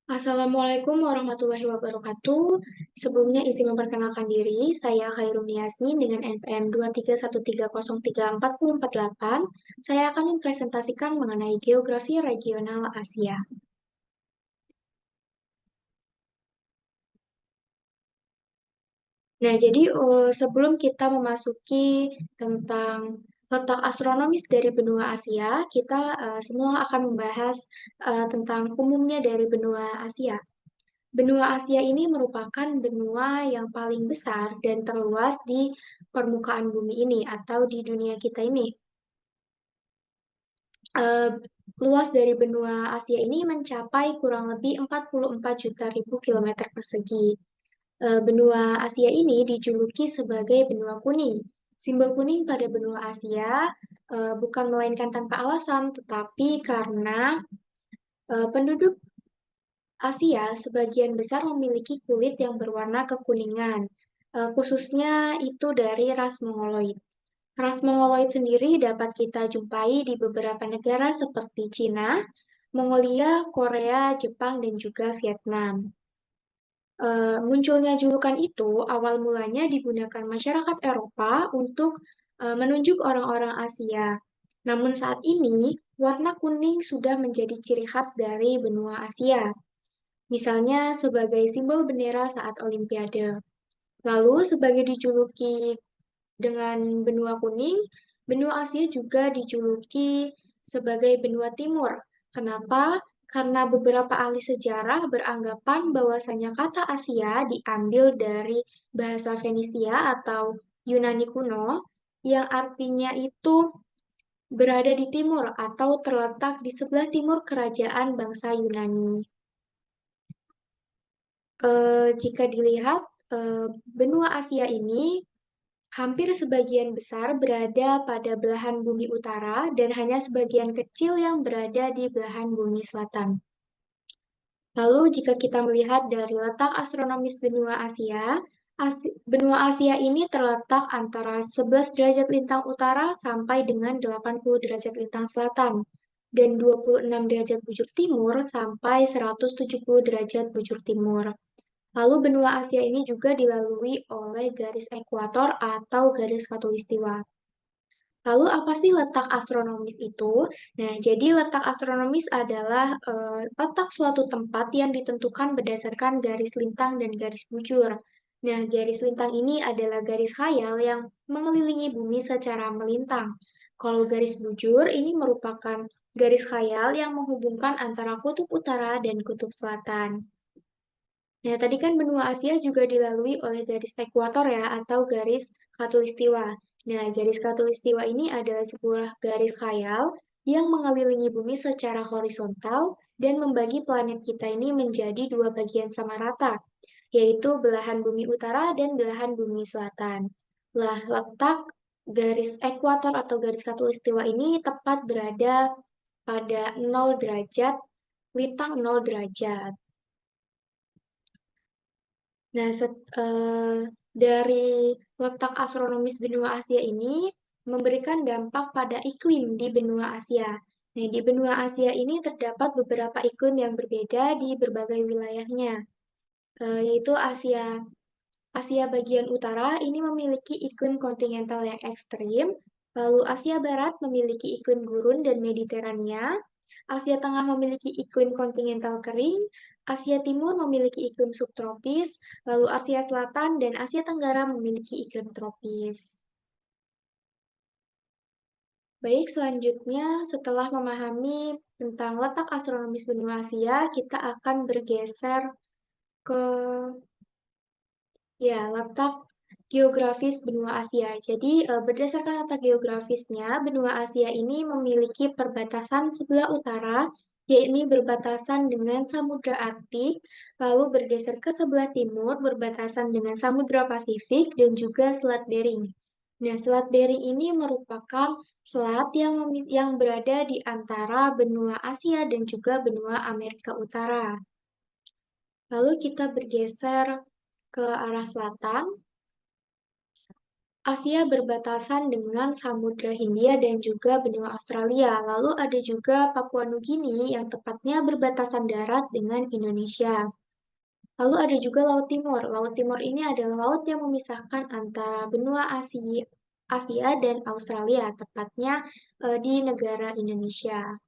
Assalamualaikum warahmatullahi wabarakatuh. Sebelumnya izin memperkenalkan diri, saya Khairuni Yasmin dengan NPM 231303448. Saya akan mempresentasikan mengenai geografi regional Asia. Nah, jadi sebelum kita memasuki tentang letak astronomis dari benua Asia, kita semua akan membahas tentang umumnya dari benua Asia. Benua Asia ini merupakan benua yang paling besar dan terluas di permukaan bumi ini atau di dunia kita ini. Eh, Luas dari benua Asia ini mencapai kurang lebih 44 juta ribu kilometer persegi. Benua Asia ini dijuluki sebagai benua kuning. Simbol kuning pada benua Asia bukan melainkan tanpa alasan, tetapi karena penduduk Asia sebagian besar memiliki kulit yang berwarna kekuningan, khususnya itu dari ras Mongoloid. Ras Mongoloid sendiri dapat kita jumpai di beberapa negara seperti Cina, Mongolia, Korea, Jepang, dan juga Vietnam. Munculnya julukan itu awal mulanya digunakan masyarakat Eropa untuk menunjuk orang-orang Asia. Namun saat ini, warna kuning sudah menjadi ciri khas dari benua Asia, misalnya sebagai simbol bendera saat Olimpiade. Lalu sebagai dijuluki dengan benua kuning, benua Asia juga dijuluki sebagai benua timur. Kenapa? Karena beberapa ahli sejarah beranggapan bahwasanya kata Asia diambil dari bahasa Fenisia atau Yunani kuno yang artinya itu berada di timur atau terletak di sebelah timur kerajaan bangsa Yunani. Jika dilihat, benua Asia ini hampir sebagian besar berada pada belahan bumi utara dan hanya sebagian kecil yang berada di belahan bumi selatan. Lalu jika kita melihat dari letak astronomis benua Asia, benua Asia ini terletak antara 11 derajat lintang utara sampai dengan 80 derajat lintang selatan dan 26 derajat bujur timur sampai 170 derajat bujur timur. Lalu benua Asia ini juga dilalui oleh garis ekuator atau garis khatulistiwa. Lalu apa sih letak astronomis itu? Nah, jadi letak astronomis adalah letak suatu tempat yang ditentukan berdasarkan garis lintang dan garis bujur. Nah, garis lintang ini adalah garis khayal yang mengelilingi bumi secara melintang. Kalau garis bujur ini merupakan garis khayal yang menghubungkan antara kutub utara dan kutub selatan. Nah, tadi kan benua Asia juga dilalui oleh garis ekuator ya, atau garis khatulistiwa. Nah, garis khatulistiwa ini adalah sebuah garis khayal yang mengelilingi bumi secara horizontal dan membagi planet kita ini menjadi dua bagian sama rata, yaitu belahan bumi utara dan belahan bumi selatan. Lah, letak garis ekuator atau garis khatulistiwa ini tepat berada pada 0 derajat, lintang 0 derajat. Nah, dari letak astronomis benua Asia ini memberikan dampak pada iklim di benua Asia. Nah, di benua Asia ini terdapat beberapa iklim yang berbeda di berbagai wilayahnya, yaitu Asia bagian utara ini memiliki iklim kontinental yang ekstrim, lalu Asia Barat memiliki iklim gurun dan Mediterania, Asia Tengah memiliki iklim kontinental kering, Asia Timur memiliki iklim subtropis, lalu Asia Selatan dan Asia Tenggara memiliki iklim tropis. Baik, selanjutnya setelah memahami tentang letak astronomis benua Asia, kita akan bergeser ke letak geografis benua Asia. Jadi, berdasarkan letak geografisnya, benua Asia ini memiliki perbatasan sebelah utara, yakni berbatasan dengan Samudra Arktik, lalu bergeser ke sebelah timur, berbatasan dengan Samudra Pasifik, dan juga Selat Bering. Nah, Selat Bering ini merupakan selat yang berada di antara benua Asia dan juga benua Amerika Utara. Lalu kita bergeser ke arah selatan. Asia berbatasan dengan Samudra Hindia dan juga benua Australia. Lalu ada juga Papua Nugini yang tepatnya berbatasan darat dengan Indonesia. Lalu ada juga Laut Timur. Laut Timur ini adalah laut yang memisahkan antara benua Asia dan Australia, tepatnya di negara Indonesia.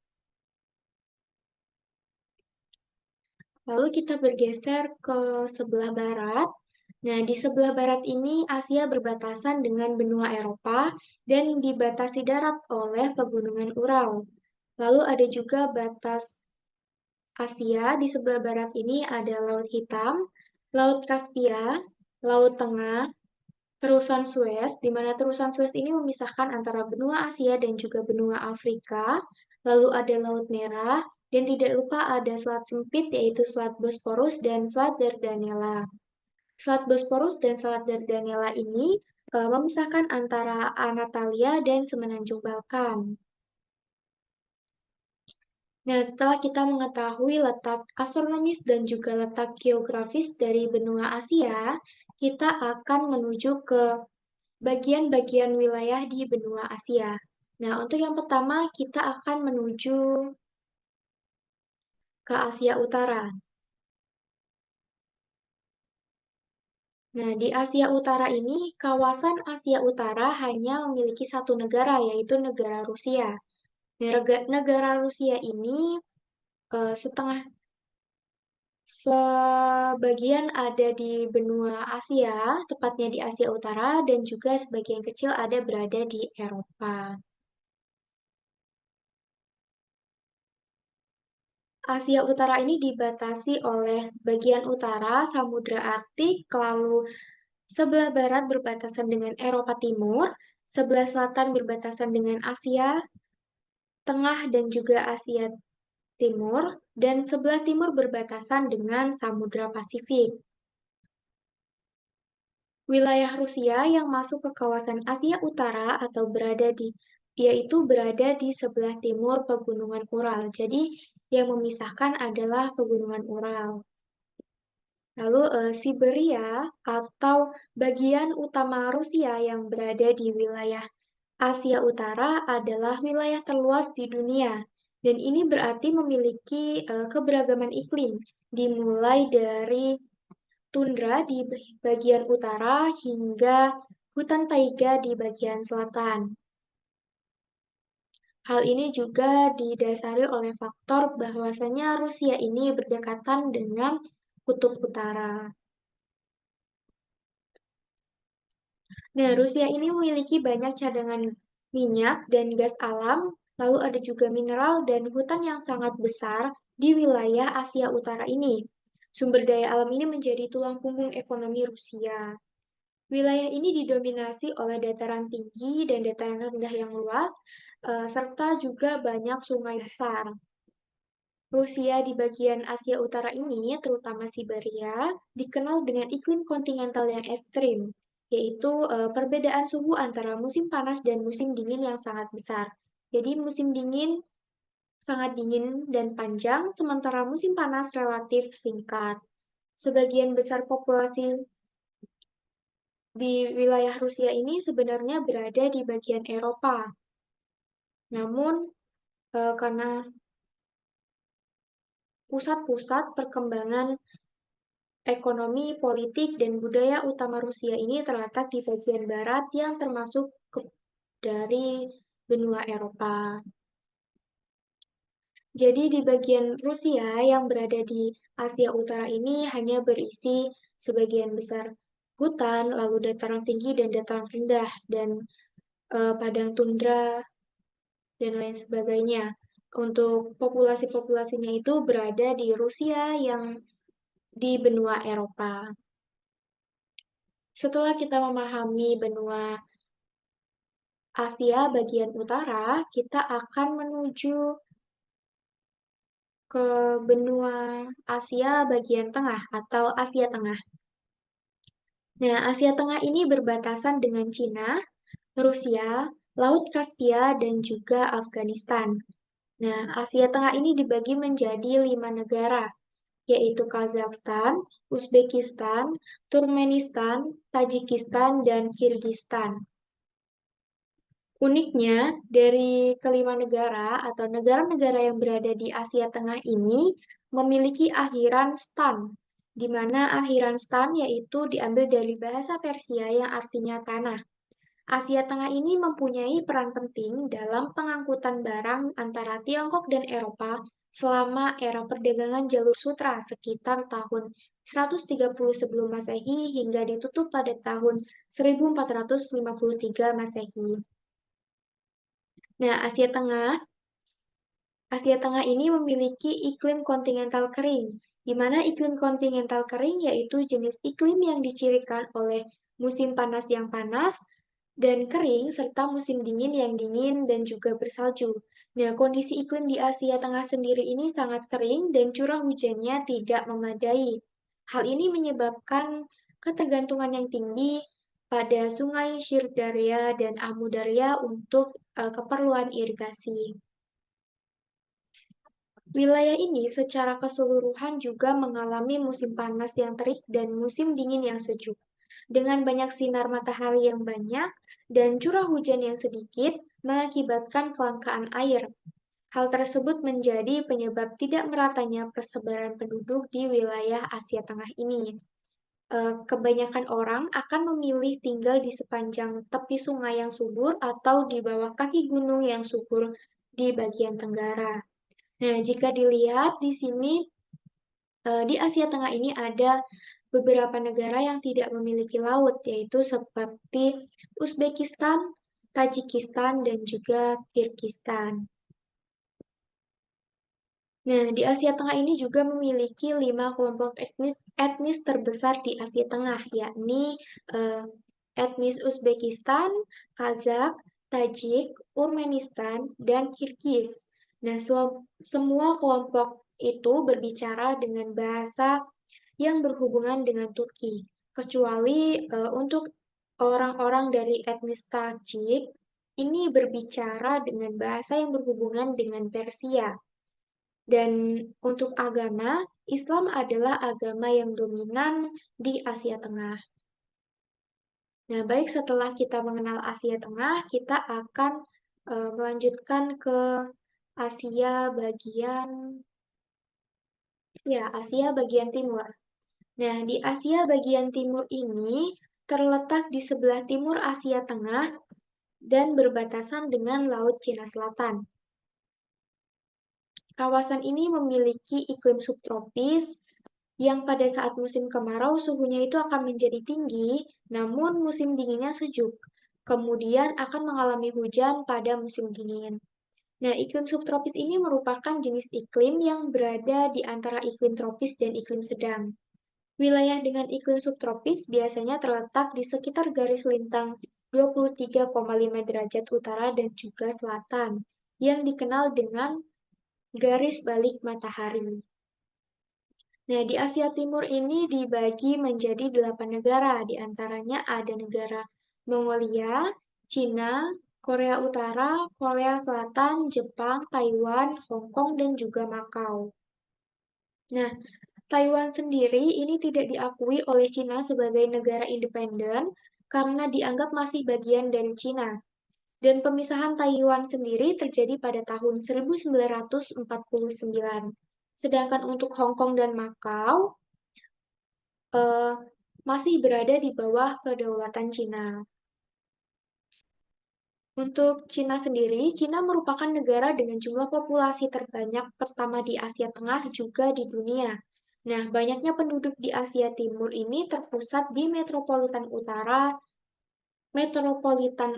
Lalu kita bergeser ke sebelah barat. Nah, di sebelah barat ini Asia berbatasan dengan benua Eropa dan dibatasi darat oleh pegunungan Ural. Lalu ada juga batas Asia di sebelah barat ini ada Laut Hitam, Laut Kaspia, Laut Tengah, terusan Suez, di mana terusan Suez ini memisahkan antara benua Asia dan juga benua Afrika. Lalu ada Laut Merah, dan tidak lupa ada selat sempit yaitu Selat Bosporus dan Selat Dardanella. Selat Bosporus dan Selat Dardanella ini memisahkan antara Anatolia dan Semenanjung Balkan. Nah, setelah kita mengetahui letak astronomis dan juga letak geografis dari benua Asia, kita akan menuju ke bagian-bagian wilayah di benua Asia. Nah, untuk yang pertama, kita akan menuju ke Asia Utara. Nah, di Asia Utara ini, kawasan Asia Utara hanya memiliki satu negara, yaitu negara Rusia. Negara Rusia ini setengah sebagian ada di benua Asia, tepatnya di Asia Utara, dan juga sebagian kecil ada berada di Eropa. Asia Utara ini dibatasi oleh bagian utara Samudra Arktik, lalu sebelah barat berbatasan dengan Eropa Timur, sebelah selatan berbatasan dengan Asia Tengah dan juga Asia Timur, dan sebelah timur berbatasan dengan Samudra Pasifik. Wilayah Rusia yang masuk ke kawasan Asia Utara atau yaitu berada di sebelah timur Pegunungan Ural. Jadi yang memisahkan adalah Pegunungan Ural. Lalu Siberia atau bagian utama Rusia yang berada di wilayah Asia Utara adalah wilayah terluas di dunia. Dan ini berarti memiliki keberagaman iklim, dimulai dari tundra di bagian utara hingga hutan taiga di bagian selatan. Hal ini juga didasari oleh faktor bahwasanya Rusia ini berdekatan dengan kutub utara. Nah, Rusia ini memiliki banyak cadangan minyak dan gas alam, lalu ada juga mineral dan hutan yang sangat besar di wilayah Asia Utara ini. Sumber daya alam ini menjadi tulang punggung ekonomi Rusia. Wilayah ini didominasi oleh dataran tinggi dan dataran rendah yang luas, serta juga banyak sungai besar. Rusia di bagian Asia Utara ini, terutama Siberia, dikenal dengan iklim kontinental yang ekstrim, yaitu perbedaan suhu antara musim panas dan musim dingin yang sangat besar. Jadi musim dingin sangat dingin dan panjang, sementara musim panas relatif singkat. Sebagian besar populasi di wilayah Rusia ini sebenarnya berada di bagian Eropa. Namun, karena pusat-pusat perkembangan ekonomi, politik, dan budaya utama Rusia ini terletak di bagian barat yang termasuk dari benua Eropa. Jadi di bagian Rusia yang berada di Asia Utara ini hanya berisi sebagian besar hutan, lalu dataran tinggi dan dataran rendah, dan padang tundra, dan lain sebagainya. Untuk populasi-populasinya itu berada di Rusia yang di benua Eropa. Setelah kita memahami benua Asia bagian utara, kita akan menuju ke benua Asia bagian tengah atau Asia Tengah. Nah, Asia Tengah ini berbatasan dengan Cina, Rusia, Laut Kaspia, dan juga Afghanistan. Nah, Asia Tengah ini dibagi menjadi 5 negara. yaitu Kazakhstan, Uzbekistan, Turkmenistan, Tajikistan, dan Kirgistan. Uniknya, dari kelima negara atau negara-negara yang berada di Asia Tengah ini memiliki akhiran stan, di mana akhiran stan yaitu diambil dari bahasa Persia yang artinya tanah. Asia Tengah ini mempunyai peran penting dalam pengangkutan barang antara Tiongkok dan Eropa selama era perdagangan jalur sutra sekitar tahun 130 sebelum Masehi hingga ditutup pada tahun 1453 Masehi. Nah, Asia Tengah ini memiliki iklim kontinental kering, di mana iklim kontinental kering yaitu jenis iklim yang dicirikan oleh musim panas yang panas dan kering, serta musim dingin yang dingin dan juga bersalju. Nah, kondisi iklim di Asia Tengah sendiri ini sangat kering dan curah hujannya tidak memadai. Hal ini menyebabkan ketergantungan yang tinggi pada sungai Shirdarya dan Amudarya untuk keperluan irigasi. Wilayah ini secara keseluruhan juga mengalami musim panas yang terik dan musim dingin yang sejuk. Dengan banyak sinar matahari yang banyak dan curah hujan yang sedikit, mengakibatkan kelangkaan air. Hal tersebut menjadi penyebab tidak meratanya persebaran penduduk di wilayah Asia Tengah ini. Kebanyakan orang akan memilih tinggal di sepanjang tepi sungai yang subur atau di bawah kaki gunung yang subur di bagian tenggara. Nah, jika dilihat di sini, di Asia Tengah ini ada beberapa negara yang tidak memiliki laut, yaitu seperti Uzbekistan, Tajikistan, dan juga Kirgistan. Nah, di Asia Tengah ini juga memiliki 5 kelompok etnis terbesar di Asia Tengah, yakni eh, etnis Uzbekistan, Kazakh, Tajik, Turkmenistan, dan Kirgiz. Nah, semua kelompok itu berbicara dengan bahasa yang berhubungan dengan Turki, kecuali untuk orang-orang dari etnis Tajik ini berbicara dengan bahasa yang berhubungan dengan Persia. Dan untuk agama, Islam adalah agama yang dominan di Asia Tengah. Nah, baik setelah kita mengenal Asia Tengah, kita akan melanjutkan ke Asia bagian Asia bagian timur. Nah, di Asia bagian timur ini terletak di sebelah timur Asia Tengah dan berbatasan dengan Laut Cina Selatan. Kawasan ini memiliki iklim subtropis yang pada saat musim kemarau suhunya itu akan menjadi tinggi, namun musim dinginnya sejuk. Kemudian akan mengalami hujan pada musim dingin. Nah, iklim subtropis ini merupakan jenis iklim yang berada di antara iklim tropis dan iklim sedang. Wilayah dengan iklim subtropis biasanya terletak di sekitar garis lintang 23,5 derajat utara dan juga selatan, yang dikenal dengan garis balik matahari. Nah, di Asia Timur ini dibagi menjadi 8 negara, di antaranya ada negara Mongolia, Cina, Korea Utara, Korea Selatan, Jepang, Taiwan, Hong Kong, dan juga Makau. Nah, Taiwan sendiri ini tidak diakui oleh Cina sebagai negara independen karena dianggap masih bagian dari Cina. Dan pemisahan Taiwan sendiri terjadi pada tahun 1949. Sedangkan untuk Hong Kong dan Makau eh, masih berada di bawah kedaulatan Cina. Untuk Cina sendiri, Cina merupakan negara dengan jumlah populasi terbanyak pertama di Asia Tengah juga di dunia. Nah, banyaknya penduduk di Asia Timur ini terpusat di metropolitan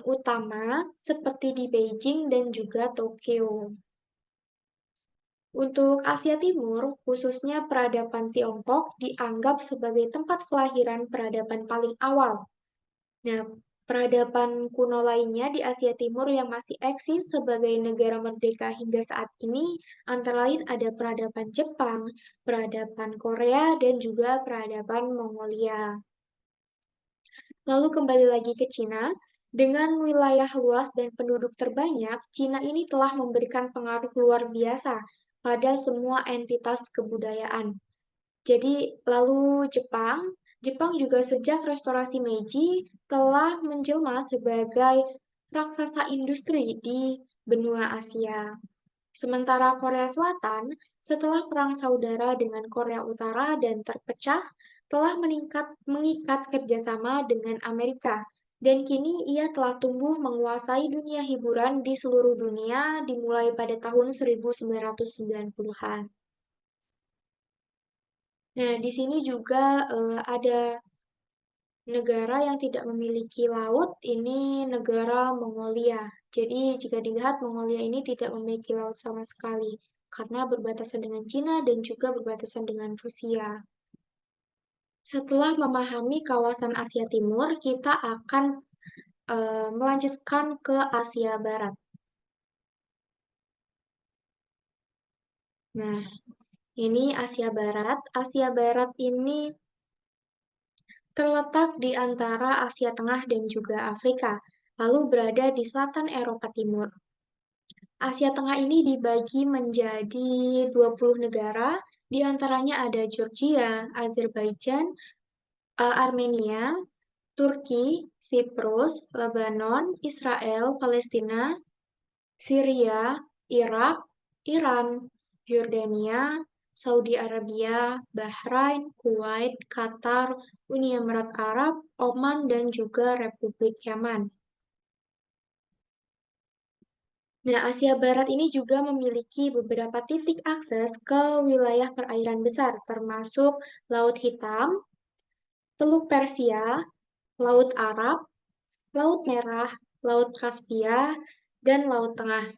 utama seperti di Beijing dan juga Tokyo. Untuk Asia Timur, khususnya peradaban Tiongkok dianggap sebagai tempat kelahiran peradaban paling awal. Nah, peradaban kuno lainnya di Asia Timur yang masih eksis sebagai negara merdeka hingga saat ini antara lain ada peradaban Jepang, peradaban Korea, dan juga peradaban Mongolia. Lalu kembali lagi ke Cina, dengan wilayah luas dan penduduk terbanyak, Cina ini telah memberikan pengaruh luar biasa pada semua entitas kebudayaan. Jadi, lalu Jepang, Jepang juga sejak restorasi Meiji telah menjelma sebagai raksasa industri di benua Asia. Sementara Korea Selatan, setelah Perang Saudara dengan Korea Utara dan terpecah, telah mengikat kerjasama dengan Amerika, dan kini ia telah tumbuh menguasai dunia hiburan di seluruh dunia dimulai pada tahun 1990-an. Nah, di sini juga ada negara yang tidak memiliki laut, ini negara Mongolia. Jadi, jika dilihat, Mongolia ini tidak memiliki laut sama sekali, karena berbatasan dengan Cina dan juga berbatasan dengan Rusia. Setelah memahami kawasan Asia Timur, kita akan melanjutkan ke Asia Barat. Nah, ini Asia Barat. Asia Barat ini terletak di antara Asia Tengah dan juga Afrika, lalu berada di selatan Eropa Timur. Asia Tengah ini dibagi menjadi 20 negara, di antaranya ada Georgia, Azerbaijan, Armenia, Turki, Siprus, Lebanon, Israel, Palestina, Syria, Irak, Iran, Yordania, Saudi Arabia, Bahrain, Kuwait, Qatar, Uni Emirat Arab, Oman, dan juga Republik Yaman. Nah, Asia Barat ini juga memiliki beberapa titik akses ke wilayah perairan besar, termasuk Laut Hitam, Teluk Persia, Laut Arab, Laut Merah, Laut Kaspia, dan Laut Tengah.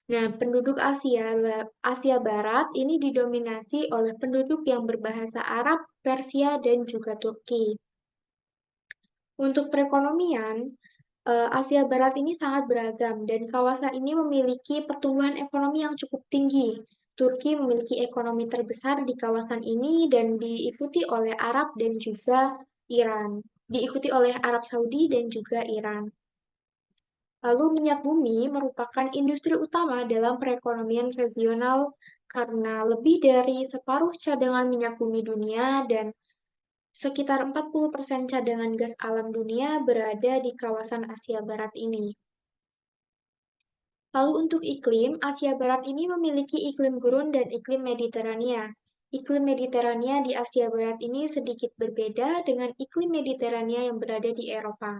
Nah, penduduk Asia Barat ini didominasi oleh penduduk yang berbahasa Arab, Persia, dan juga Turki. Untuk perekonomian, Asia Barat ini sangat beragam dan kawasan ini memiliki pertumbuhan ekonomi yang cukup tinggi. Turki memiliki ekonomi terbesar di kawasan ini dan diikuti oleh Arab dan juga Iran. Diikuti oleh Arab Saudi dan juga Iran. Lalu minyak bumi merupakan industri utama dalam perekonomian regional karena lebih dari separuh cadangan minyak bumi dunia dan sekitar 40% cadangan gas alam dunia berada di kawasan Asia Barat ini. Lalu untuk iklim, Asia Barat ini memiliki iklim gurun dan iklim Mediterania. Iklim Mediterania di Asia Barat ini sedikit berbeda dengan iklim Mediterania yang berada di Eropa.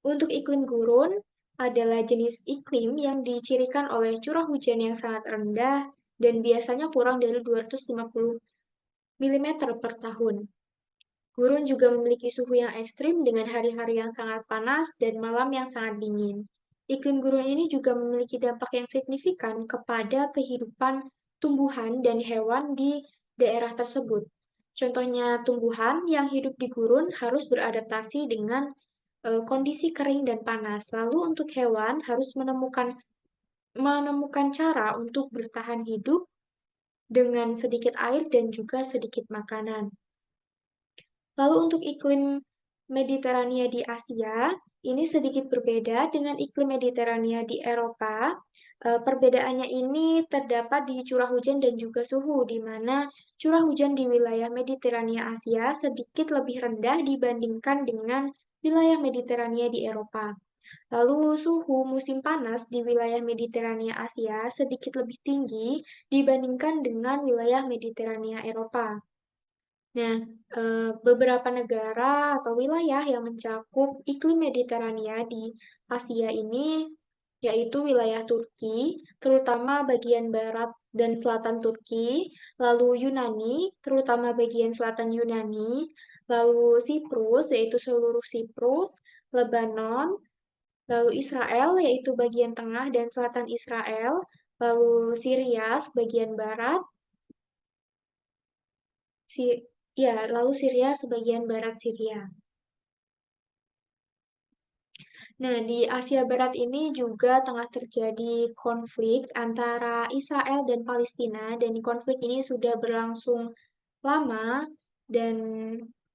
Untuk iklim gurun adalah jenis iklim yang dicirikan oleh curah hujan yang sangat rendah dan biasanya kurang dari 250 mm per tahun. Gurun juga memiliki suhu yang ekstrim dengan hari-hari yang sangat panas dan malam yang sangat dingin. Iklim gurun ini juga memiliki dampak yang signifikan kepada kehidupan tumbuhan dan hewan di daerah tersebut. Contohnya, tumbuhan yang hidup di gurun harus beradaptasi dengan kondisi kering dan panas. Lalu untuk hewan harus menemukan cara untuk bertahan hidup dengan sedikit air dan juga sedikit makanan. Lalu untuk iklim Mediterania di Asia, ini sedikit berbeda dengan iklim Mediterania di Eropa. Perbedaannya ini terdapat di curah hujan dan juga suhu, di mana curah hujan di wilayah Mediterania Asia sedikit lebih rendah dibandingkan dengan wilayah Mediterania di Eropa. Lalu suhu musim panas di wilayah Mediterania Asia sedikit lebih tinggi dibandingkan dengan wilayah Mediterania Eropa. Nah, beberapa negara atau wilayah yang mencakup iklim Mediterania di Asia ini yaitu wilayah Turki, terutama bagian barat dan selatan Turki, lalu Yunani, terutama bagian selatan Yunani, lalu Siprus, yaitu seluruh Siprus, Lebanon, lalu Israel, yaitu bagian tengah dan selatan Israel, lalu Syria, sebagian barat, si ya, lalu Syria sebagian barat Syria. Nah, di Asia Barat ini juga tengah terjadi konflik antara Israel dan Palestina, dan konflik ini sudah berlangsung lama, dan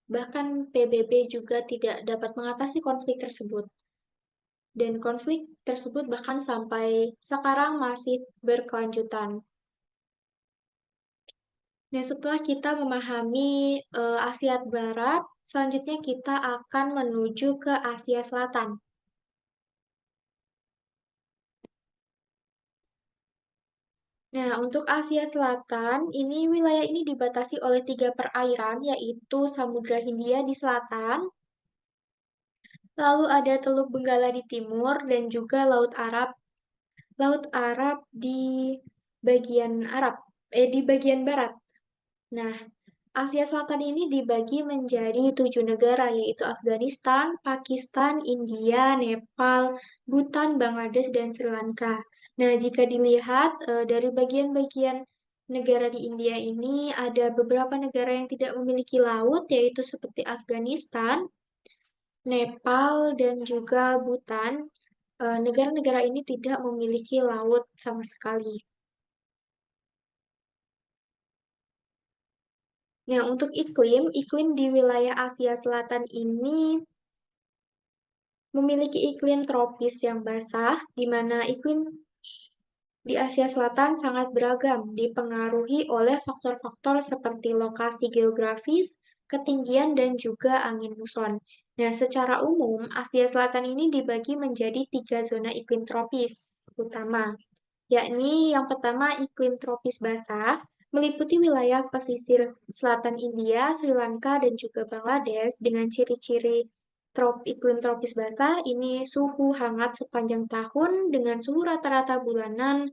bahkan PBB juga tidak dapat mengatasi konflik tersebut. Dan konflik tersebut bahkan sampai sekarang masih berkelanjutan. Nah, setelah kita memahami Asia Barat, selanjutnya kita akan menuju ke Asia Selatan. Nah, untuk Asia Selatan, wilayah ini dibatasi oleh tiga perairan, yaitu Samudra Hindia di selatan, lalu ada Teluk Benggala di timur, dan juga Laut Arab di di bagian barat. Nah, Asia Selatan ini dibagi menjadi 7 negara, yaitu Afghanistan, Pakistan, India, Nepal, Bhutan, Bangladesh, dan Sri Lanka. Nah, jika dilihat dari bagian-bagian negara di India ini, ada beberapa negara yang tidak memiliki laut, yaitu seperti Afghanistan, Nepal, dan juga Bhutan. Negara-negara ini tidak memiliki laut sama sekali. Nah, untuk iklim di wilayah Asia Selatan ini memiliki iklim tropis yang basah, di mana iklim di Asia Selatan sangat beragam, dipengaruhi oleh faktor-faktor seperti lokasi geografis, ketinggian, dan juga angin muson. Nah, secara umum, Asia Selatan ini dibagi menjadi 3 zona iklim tropis utama, yakni yang pertama iklim tropis basah, meliputi wilayah pesisir selatan India, Sri Lanka, dan juga Bangladesh dengan ciri-ciri iklim tropis basah ini suhu hangat sepanjang tahun dengan suhu rata-rata bulanan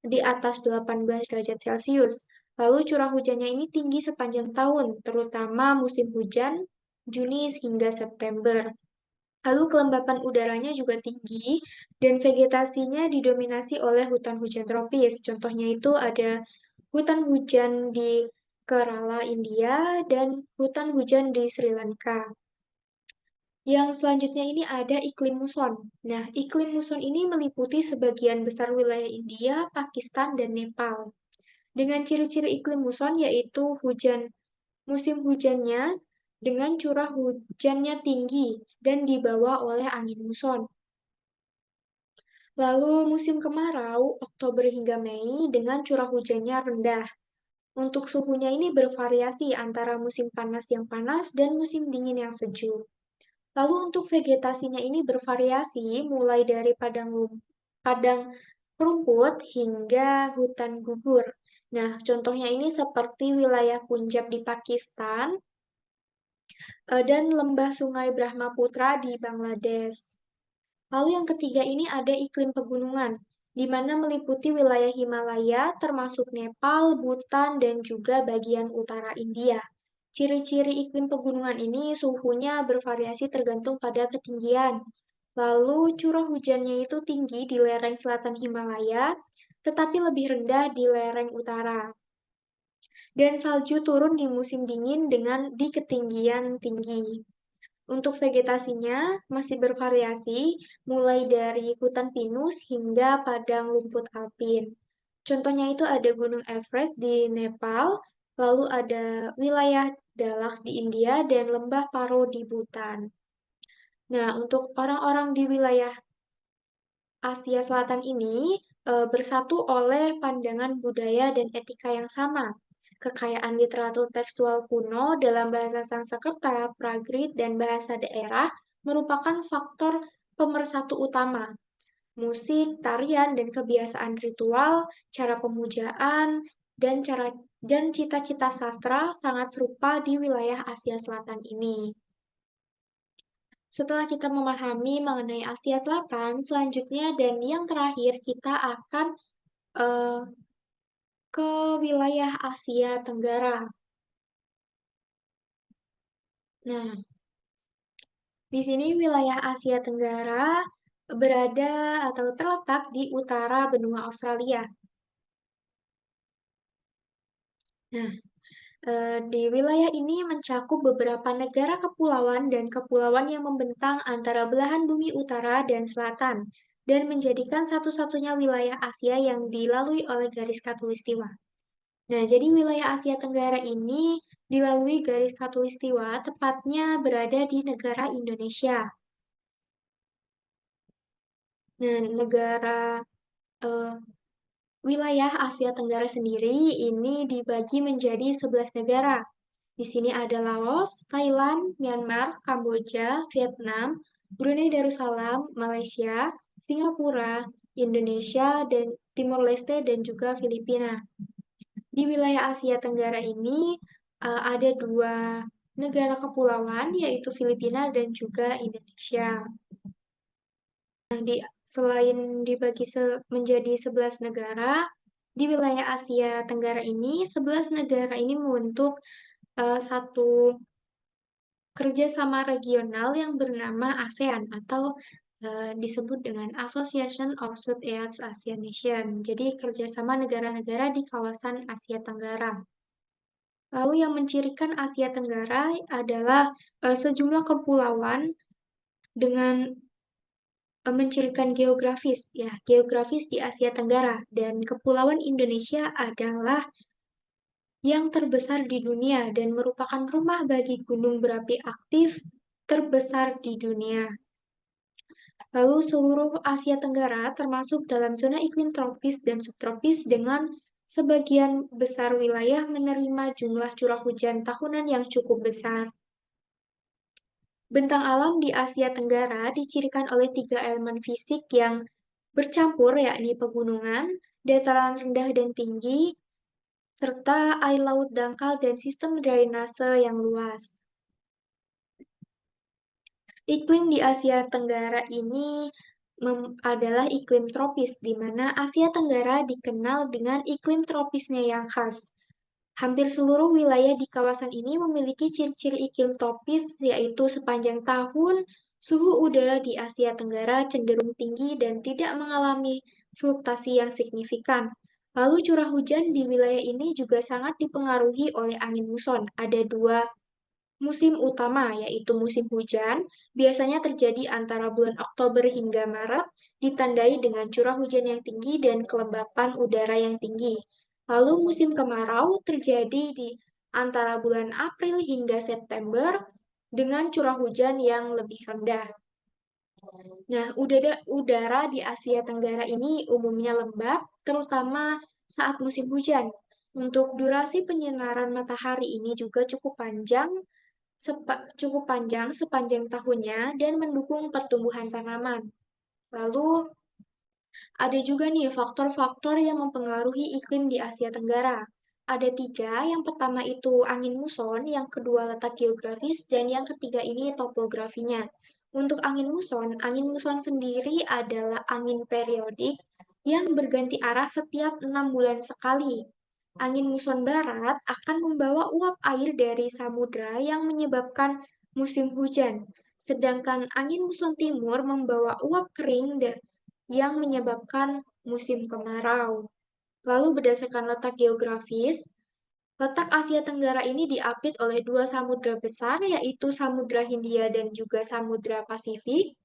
di atas 18 derajat Celcius. Lalu curah hujannya ini tinggi sepanjang tahun, terutama musim hujan Juni hingga September. Lalu kelembapan udaranya juga tinggi dan vegetasinya didominasi oleh hutan hujan tropis. Contohnya itu ada hutan hujan di Kerala, India, dan hutan hujan di Sri Lanka. Yang selanjutnya ini ada iklim muson. Nah, iklim muson ini meliputi sebagian besar wilayah India, Pakistan, dan Nepal. Dengan ciri-ciri iklim muson yaitu musim hujannya dengan curah hujannya tinggi dan dibawa oleh angin muson. Lalu musim kemarau, Oktober hingga Mei dengan curah hujannya rendah. Untuk suhunya ini bervariasi antara musim panas yang panas dan musim dingin yang sejuk. Lalu untuk vegetasinya ini bervariasi mulai dari padang rumput hingga hutan gugur. Nah, contohnya ini seperti wilayah Punjab di Pakistan dan lembah Sungai Brahmaputra di Bangladesh. Lalu yang ketiga ini ada iklim pegunungan, di mana meliputi wilayah Himalaya termasuk Nepal, Bhutan, dan juga bagian utara India. Ciri-ciri iklim pegunungan ini suhunya bervariasi tergantung pada ketinggian. Lalu curah hujannya itu tinggi di lereng selatan Himalaya, tetapi lebih rendah di lereng utara. Dan salju turun di musim dingin dengan di ketinggian tinggi. Untuk vegetasinya masih bervariasi, mulai dari hutan pinus hingga padang rumput alpin. Contohnya itu ada Gunung Everest di Nepal, lalu ada wilayah Dalak di India, dan lembah Paro di Bhutan. Nah, untuk orang-orang di wilayah Asia Selatan ini bersatu oleh pandangan budaya dan etika yang sama. Kekayaan literatur tekstual kuno dalam bahasa Sanskerta, Prakrit, dan bahasa daerah merupakan faktor pemersatu utama. Musik, tarian, dan kebiasaan ritual, cara pemujaan, dan cita-cita sastra sangat serupa di wilayah Asia Selatan ini. Setelah kita memahami mengenai Asia Selatan, selanjutnya dan yang terakhir kita akan eh, ke wilayah Asia Tenggara. Nah, di sini wilayah Asia Tenggara berada atau terletak di utara benua Australia. Nah, di wilayah ini mencakup beberapa negara kepulauan dan kepulauan yang membentang antara belahan bumi utara dan selatan, dan menjadikan satu-satunya wilayah Asia yang dilalui oleh garis khatulistiwa. Nah, jadi wilayah Asia Tenggara ini dilalui garis khatulistiwa, tepatnya berada di negara Indonesia. Nah, negara Wilayah Asia Tenggara sendiri ini dibagi menjadi 11 negara. Di sini ada Laos, Thailand, Myanmar, Kamboja, Vietnam, Brunei Darussalam, Malaysia, Singapura, Indonesia, dan Timor Leste, dan juga Filipina. Di wilayah Asia Tenggara ini ada dua negara kepulauan, yaitu Filipina dan juga Indonesia. Selain dibagi menjadi 11 negara, di wilayah Asia Tenggara ini, 11 negara ini membentuk satu kerjasama regional yang bernama ASEAN atau disebut dengan Association of Southeast Asian Nation. Jadi kerjasama negara-negara di kawasan Asia Tenggara. Lalu yang mencirikan Asia Tenggara adalah sejumlah kepulauan dengan mencirikan geografis. Ya, geografis di Asia Tenggara dan Kepulauan Indonesia adalah yang terbesar di dunia dan merupakan rumah bagi gunung berapi aktif terbesar di dunia. Lalu seluruh Asia Tenggara termasuk dalam zona iklim tropis dan subtropis dengan sebagian besar wilayah menerima jumlah curah hujan tahunan yang cukup besar. Bentang alam di Asia Tenggara dicirikan oleh 3 elemen fisik yang bercampur, yakni pegunungan, dataran rendah dan tinggi, serta air laut dangkal dan sistem drainase yang luas. Iklim di Asia Tenggara ini adalah iklim tropis, di mana Asia Tenggara dikenal dengan iklim tropisnya yang khas. Hampir seluruh wilayah di kawasan ini memiliki ciri-ciri iklim tropis, yaitu sepanjang tahun suhu udara di Asia Tenggara cenderung tinggi dan tidak mengalami fluktuasi yang signifikan. Lalu curah hujan di wilayah ini juga sangat dipengaruhi oleh angin muson. Ada dua musim utama, yaitu musim hujan, biasanya terjadi antara bulan Oktober hingga Maret, ditandai dengan curah hujan yang tinggi dan kelembapan udara yang tinggi. Lalu musim kemarau terjadi di antara bulan April hingga September dengan curah hujan yang lebih rendah. Nah, udara di Asia Tenggara ini umumnya lembab, terutama saat musim hujan. Untuk durasi penyinaran matahari ini juga cukup panjang sepanjang tahunnya dan mendukung pertumbuhan tanaman. Lalu ada juga nih faktor-faktor yang mempengaruhi iklim di Asia Tenggara. Ada 3, yang pertama itu angin muson, yang kedua letak geografis, dan yang ketiga ini topografinya. Untuk angin muson sendiri adalah angin periodik yang berganti arah setiap 6 bulan sekali. Angin muson barat akan membawa uap air dari samudra yang menyebabkan musim hujan, sedangkan angin muson timur membawa uap kering yang menyebabkan musim kemarau. Lalu berdasarkan letak geografis, letak Asia Tenggara ini diapit oleh 2 samudra besar, yaitu Samudra Hindia dan juga Samudra Pasifik,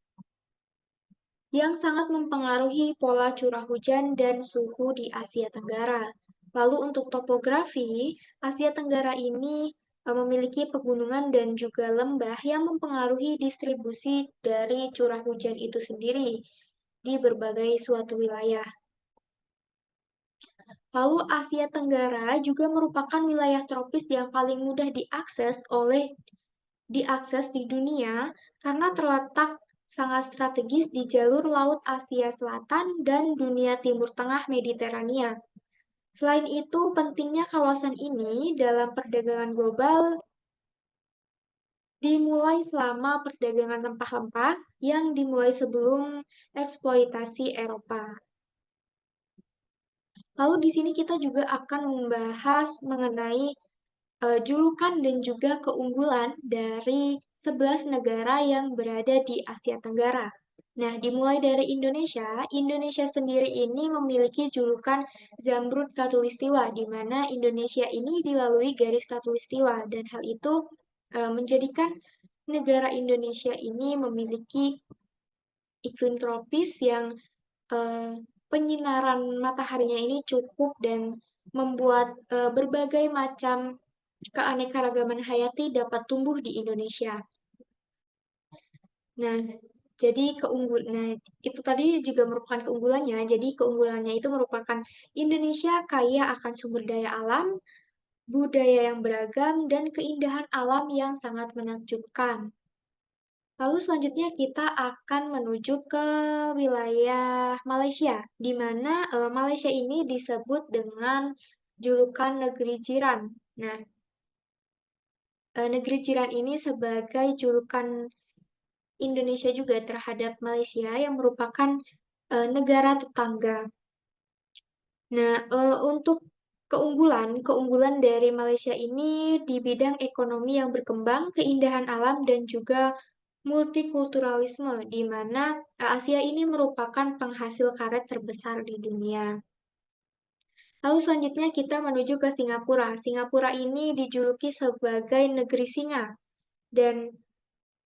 yang sangat mempengaruhi pola curah hujan dan suhu di Asia Tenggara. Lalu untuk topografi, Asia Tenggara ini memiliki pegunungan dan juga lembah yang mempengaruhi distribusi dari curah hujan itu sendiri di berbagai suatu wilayah. Lalu Asia Tenggara juga merupakan wilayah tropis yang paling mudah diakses di dunia karena terletak sangat strategis di jalur Laut Asia Selatan dan Dunia Timur Tengah Mediterania. Selain itu, pentingnya kawasan ini dalam perdagangan global dimulai selama perdagangan rempah-rempah yang dimulai sebelum eksploitasi Eropa. Lalu di sini kita juga akan membahas mengenai julukan dan juga keunggulan dari 11 negara yang berada di Asia Tenggara. Nah, dimulai dari Indonesia, Indonesia sendiri ini memiliki julukan Zamrud Khatulistiwa, di mana Indonesia ini dilalui garis Khatulistiwa, dan hal itu menjadikan negara Indonesia ini memiliki iklim tropis yang eh, penyinaran mataharinya ini cukup dan membuat berbagai macam keanekaragaman hayati dapat tumbuh di Indonesia. Nah, Jadi nah, itu tadi juga merupakan keunggulannya. Jadi keunggulannya itu merupakan Indonesia kaya akan sumber daya alam, budaya yang beragam, dan keindahan alam yang sangat menakjubkan. Lalu selanjutnya kita akan menuju ke wilayah Malaysia, di mana Malaysia ini disebut dengan julukan negeri jiran. Nah, negeri jiran ini sebagai julukan Indonesia juga terhadap Malaysia yang merupakan negara tetangga. Nah, untuk keunggulan dari Malaysia ini di bidang ekonomi yang berkembang, keindahan alam, dan juga multikulturalisme, di mana Asia ini merupakan penghasil karet terbesar di dunia. Lalu selanjutnya kita menuju ke Singapura. Singapura ini dijuluki sebagai negeri singa, dan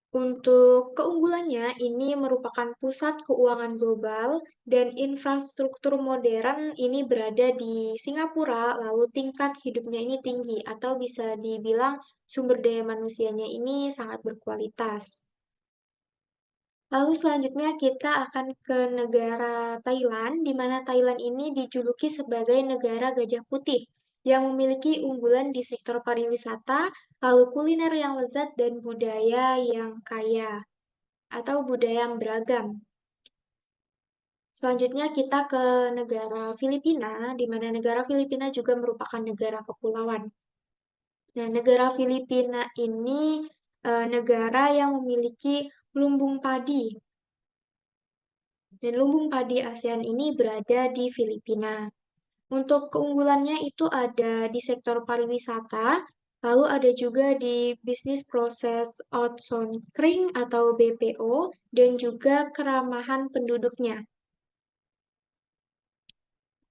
untuk keunggulannya, ini merupakan pusat keuangan global dan infrastruktur modern ini berada di Singapura, lalu tingkat hidupnya ini tinggi atau bisa dibilang sumber daya manusianya ini sangat berkualitas. Lalu selanjutnya kita akan ke negara Thailand, di mana Thailand ini dijuluki sebagai negara gajah putih yang memiliki unggulan di sektor pariwisata, lalu kuliner yang lezat dan budaya yang kaya atau budaya yang beragam. Selanjutnya kita ke negara Filipina, di mana negara Filipina juga merupakan negara kepulauan. Nah, negara Filipina ini negara yang memiliki lumbung padi. Dan lumbung padi ASEAN ini berada di Filipina. Untuk keunggulannya itu ada di sektor pariwisata, lalu ada juga di bisnis proses outsourcing atau BPO, dan juga keramahan penduduknya.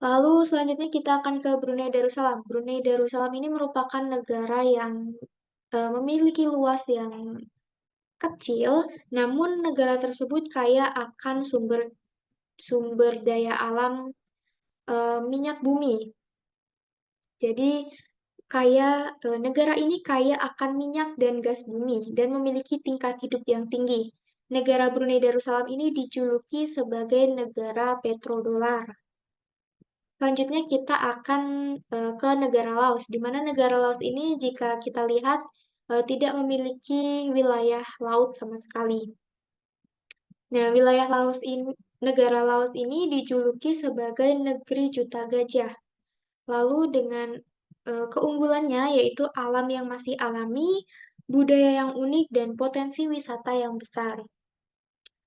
Lalu selanjutnya kita akan ke Brunei Darussalam. Brunei Darussalam ini merupakan negara yang memiliki luas yang kecil, namun negara tersebut kaya akan sumber sumber daya alam minyak bumi. Jadi negara ini kaya akan minyak dan gas bumi dan memiliki tingkat hidup yang tinggi. Negara Brunei Darussalam ini dijuluki sebagai negara petrodolar. Selanjutnya kita akan ke negara Laos, di mana negara Laos ini jika kita lihat tidak memiliki wilayah laut sama sekali. Nah, negara Laos ini dijuluki sebagai negeri juta gajah. Lalu dengan keunggulannya yaitu alam yang masih alami, budaya yang unik, dan potensi wisata yang besar.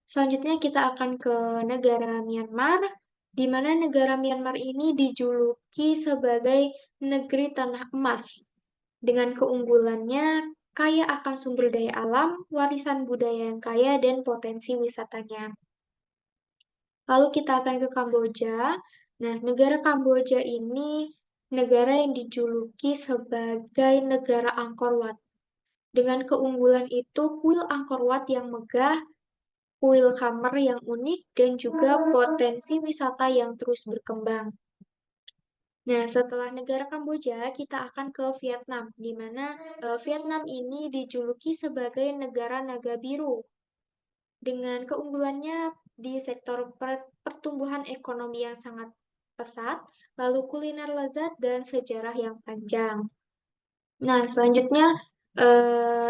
Selanjutnya kita akan ke negara Myanmar, di mana negara Myanmar ini dijuluki sebagai negeri tanah emas. Dengan keunggulannya, kaya akan sumber daya alam, warisan budaya yang kaya, dan potensi wisatanya. Lalu kita akan ke Kamboja. Nah, negara Kamboja ini negara yang dijuluki sebagai negara Angkor Wat. Dengan keunggulan itu, kuil Angkor Wat yang megah, kuil kamar yang unik, dan juga potensi wisata yang terus berkembang. Nah, setelah negara Kamboja, kita akan ke Vietnam, di mana Vietnam ini dijuluki sebagai negara naga biru. Dengan keunggulannya di sektor pertumbuhan ekonomi yang sangat pesat, lalu kuliner lezat, dan sejarah yang panjang. Nah, selanjutnya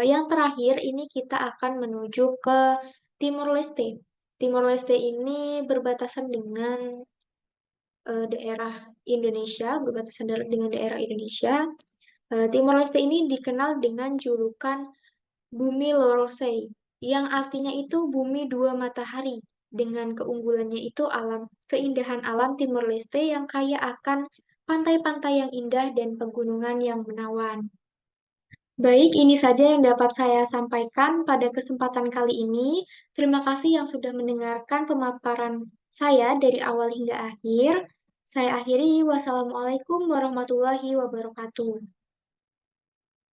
yang terakhir ini kita akan menuju ke Timor Leste. Timor Leste ini berbatasan dengan daerah Indonesia, dengan daerah Indonesia. Timor Leste ini dikenal dengan julukan Bumi Lorosei, yang artinya itu bumi dua matahari. Dengan keunggulannya itu keindahan alam Timor Leste yang kaya akan pantai-pantai yang indah dan pegunungan yang menawan. Baik, ini saja yang dapat saya sampaikan pada kesempatan kali ini. Terima kasih yang sudah mendengarkan pemaparan saya dari awal hingga akhir. Saya akhiri, wassalamualaikum warahmatullahi wabarakatuh.